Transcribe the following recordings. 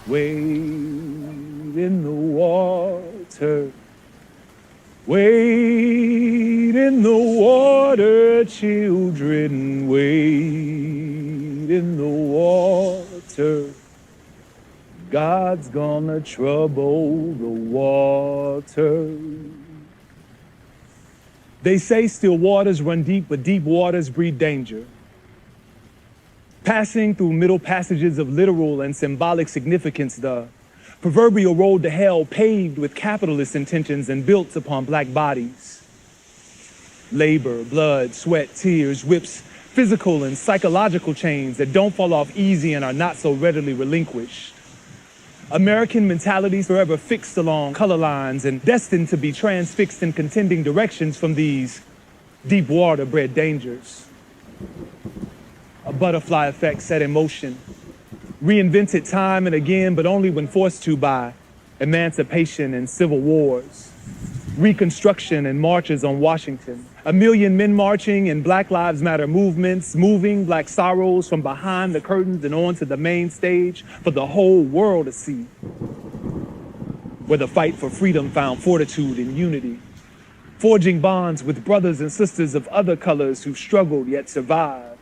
Wade in the water. Wade in the water, children. Wade in the water. God's gonna trouble the water. They say still waters run deep, but deep waters breed danger. Passing through middle passages of literal and symbolic significance, the proverbial road to hell paved with capitalist intentions and built upon black bodies. Labor, blood, sweat, tears, whips, physical and psychological chains that don't fall off easy and are not so readily relinquished. American mentalities forever fixed along color lines and destined to be transfixed in contending directions from these deep water bred dangers. A butterfly effect set in motion, reinvented time and again, but only when forced to by emancipation and civil wars, Reconstruction and marches on Washington, a million men marching in Black Lives Matter movements, moving Black sorrows from behind the curtains and onto the main stage for the whole world to see, where the fight for freedom found fortitude and unity, forging bonds with brothers and sisters of other colors who struggled yet survived,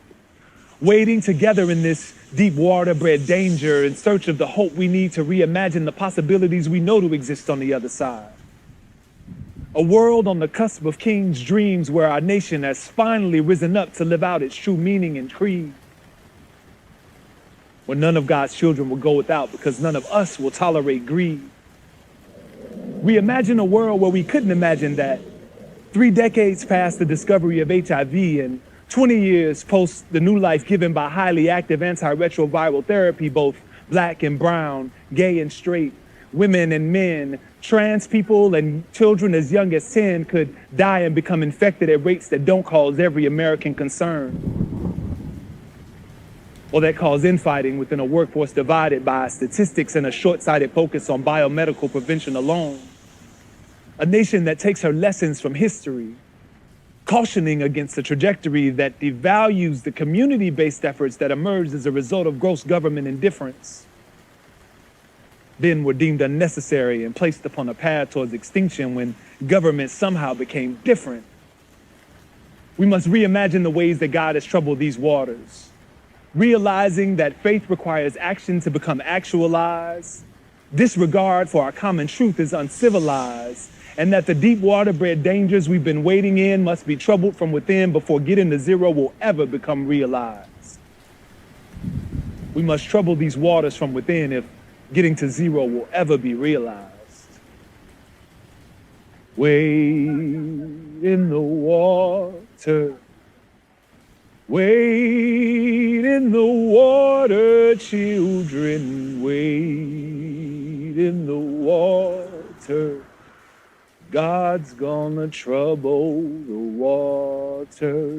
wading together in this deep water-bred danger in search of the hope we need to reimagine the possibilities we know to exist on the other side. A world on the cusp of kings' dreams where our nation has finally risen up to live out its true meaning and creed. Where none of God's children will go without because none of us will tolerate greed. We imagine a world where we couldn't imagine that 3 decades past the discovery of HIV and 20 years post the new life given by highly active antiretroviral therapy, both Black and brown, gay and straight, women and men, trans people and children as young as 10 could die and become infected at rates that don't cause every American concern. Or that cause infighting within a workforce divided by statistics and a short-sighted focus on biomedical prevention alone. A nation that takes her lessons from history, cautioning against a trajectory that devalues the community-based efforts that emerged as a result of gross government indifference. Then were deemed unnecessary and placed upon a path towards extinction when government somehow became different. We must reimagine the ways that God has troubled these waters, realizing that faith requires action to become actualized, disregard for our common truth is uncivilized, and that the deep water-bred dangers we've been wading in must be troubled from within before getting to zero will ever become realized. We must trouble these waters from within if getting to zero will ever be realized. Wade in the water. Wade in the water, children. Wade in the water. God's gonna trouble the water.